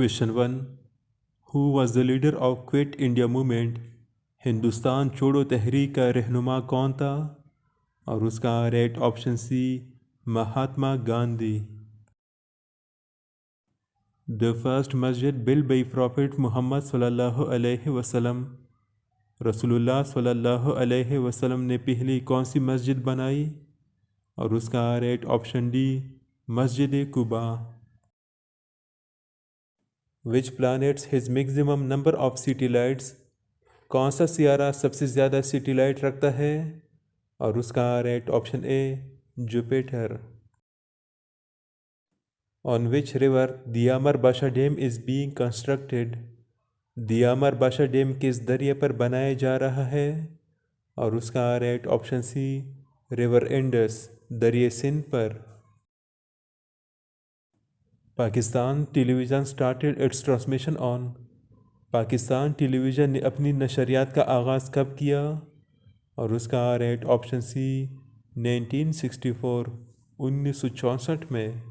Question 1। Who was the leader of quit India movement? Hindustan छोड़ो तहरीक का रहनुमा कौन था? और उसका right option C Mahatma Gandhi. The first मस्जिद बिल्ड बाई प्रॉफिट मोहम्मद सल्लल्लाहु अलैहि वसल्लम। रसूलुल्लाह सल्लल्लाहु अलैहि वसल्लम ने पहली कौन सी मस्जिद बनाई? और उसका राइट ऑप्शन डी मस्जिद Quba. Which planets has maximum number of satellites? कौन सा सियारा सबसे ज़्यादा सैटेलाइट रखता है? और उसका right option A Jupiter. On which river Diamer Bhasha dam is being constructed? Diamer Bhasha dam किस दरिया पर बनाया जा रहा है? और उसका right option C river Indus, दरिया सिंध पर। Pakistan television started its transmission on? Pakistan television ने अपनी नशरियात का आगाज़ कब किया? और उसका राइट ऑप्शन सी 1964, 1964 में।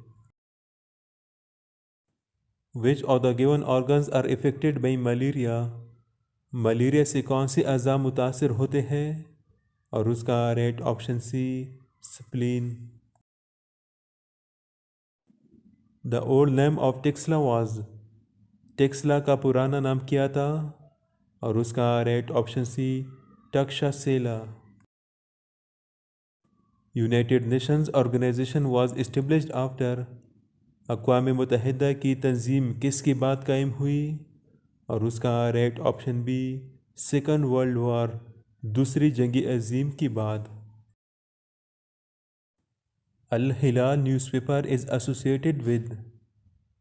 Which of the given organs are affected by malaria? Malaria से कौन से अज़ा मुतासर होते हैं? और उसका right option C spleen. The old name of Taxila was? Taxila का पुराना नाम क्या था? और उसका right option C Takshashila. United Nations Organization was established after? अक़वाम मुत्तहिदा की तंजीम किसके बाद कायम हुई? और उसका right option B second world war, दूसरी जंगी अजीम की बाद। अल हिलाल न्यूज़पेपर इज़ एसोसिएटेड विद?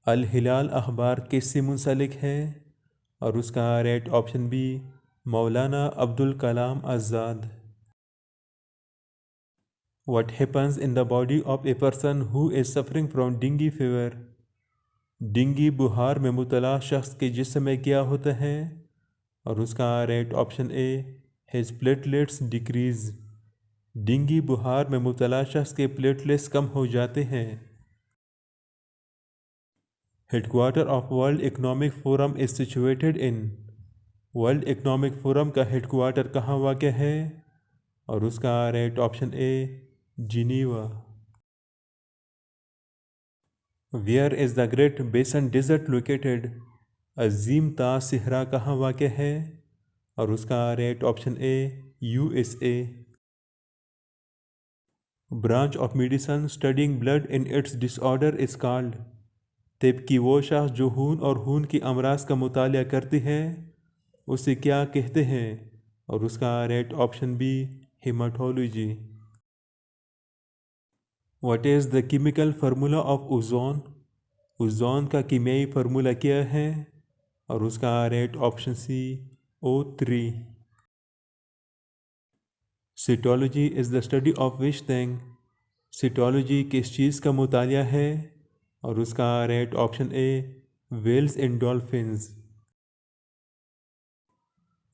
अल हिलाल अखबार किससे मुंसलिक है? और उसका right option B Maulana Abdul Kalam Azad. What happens in the body of a person who is suffering from dengue fever? Dengue बुखार में मुब्तला शख्स के जिस्म में क्या होता है? और उसका राइट ऑप्शन ए हिज प्लेटलेट्स डिक्रीज। डेंगू बुखार में मुब्तला शख्स के प्लेटलेट्स कम हो जाते हैं। Headquarter of World Economic Forum is situated in? World Economic Forum का हेडक्वार्टर कहाँ वाक़ है? और उसका right option A Geneva. Where is the Great Basin Desert located? अजीम ताज सहरा कहाँ वाक़ है? और उसका right option A USA। Branch of medicine studying blood in its disorder is called? तिब की वो शख्स जो खून और खून की अमराज का मुतालिया करती है उसे क्या कहते हैं? और उसका right option B haematology. What is the chemical formula of ozone? Ozone का कीमियाई फार्मूला क्या है? और उसका right option C O3। Cytology is the study of which thing? Cytology किस चीज़ का मुतालिया है? और उसका right option A whales and dolphins.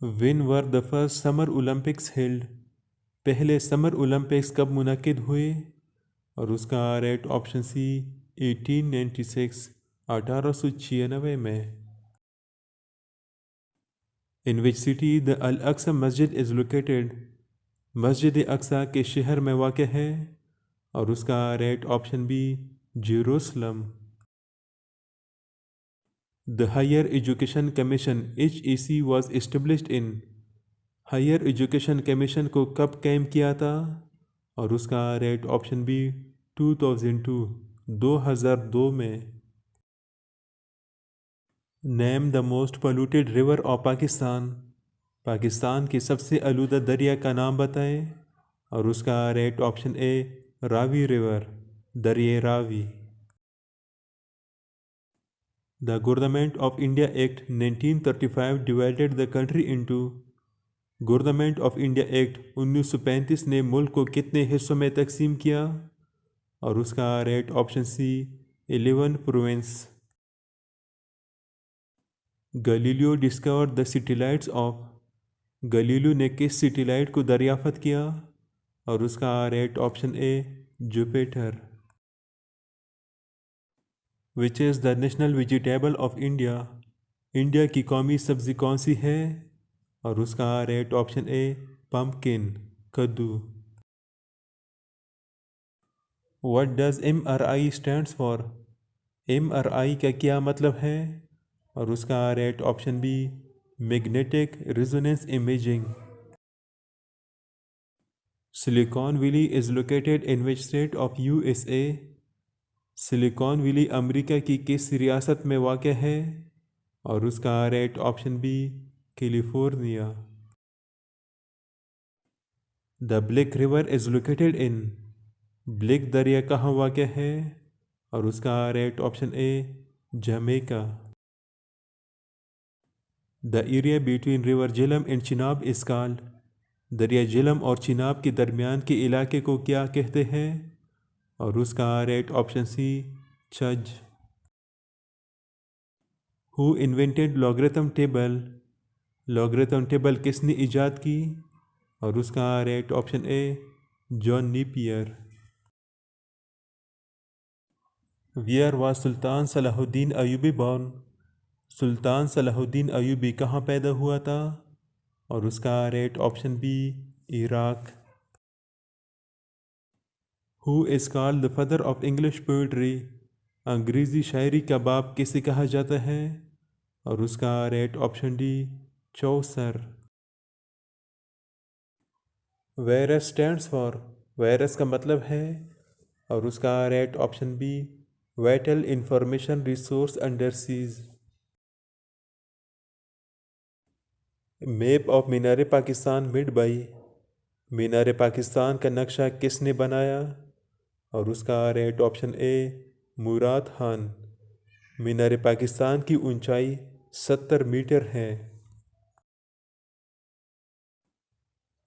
When were the first summer Olympics held? पहले समर ओलंपिक्स कब मुनक़िद हुए? और उसका राइट ऑप्शन सी 1896, 1896 में। इन विच सिटी द अल अक्सा मस्जिद इज़ लोकेटेड? मस्जिद अक्सा के शहर में वाक़ है? और उसका right option B Jerusalem. The higher education commission HEC was established in? Higher education commission को कब कायम किया था? और उसका राइट ऑप्शन बी 2002, 2002 में। Name the most polluted river of Pakistan? Pakistan के सबसे आलूदा दरिया का नाम बताएं। और उसका right option A Ravi river, दरिया Ravi. The Government of India Act 1935 divided the country into? Government of India Act 1935 ने मुल्क को कितने हिस्सों में तकसीम किया? और उसका right option C 11 province. Galileo discover the satellites of? Galileo ने किस सैटेलाइट को दरियाफ्त किया? और उसका right option A Jupiter. Which is the national vegetable of India. India की कौमी सब्ज़ी कौन सी है? और उसका राइट ऑप्शन ए पम्पकिन, कद्दू। What does MRI stands for? MRI का क्या मतलब है? और उसका right option B magnetic resonance imaging. Silicon valley is located in which state of USA? Silicon valley America की किस रियासत में वाक़ है? और उसका right option B California. The black river is located in. Black दरिया कहाँ वाक़ है? और उसका right option A Jamaica. The area between river Jhelum and Chenab is called. दरिया झेलम और चिनाब के दरमियान के इलाके को क्या कहते हैं? और उसका राइट ऑप्शन सी छज। Who invented logarithm table? Logarithm table किसने इजाद की? और उसका right option A John Napier. Where was Sultan Salahuddin Ayubi born? Sultan Salahuddin Ayubi कहाँ पैदा हुआ था? और उसका right option B Iraq. Who is called the father of English poetry? Angrezi शायरी का बाप किसे कहा जाता है? और उसका right option D Chaucer. Virus stands for? Virus का मतलब है? और उसका right option B vital information resource under siege. Map of Minar Pakistan made by. Minar Pakistan का नक्शा किसने बनाया? और उसका right option A Murad Khan. Minar Pakistan की ऊंचाई 70 मीटर है।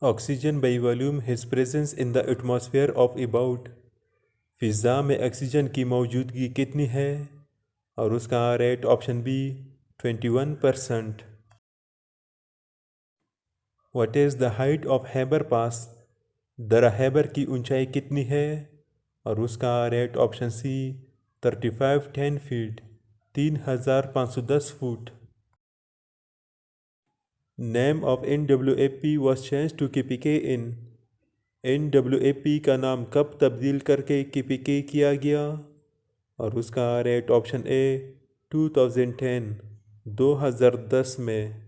Oxygen by volume his presence in the atmosphere of about. फ़िज़ा में ऑक्सीजन की मौजूदगी कितनी है? और उसका right option B 21%। What is the height of Khyber pass? दरा हैबर की ऊंचाई कितनी है? और उसका right option C 3510 feet, 3510 foot. Name of NAAP was change to KPK in. NAAP का नाम कब तब्दील करके KPK किया गया? और उसका राइट ऑप्शन ए 2010 में।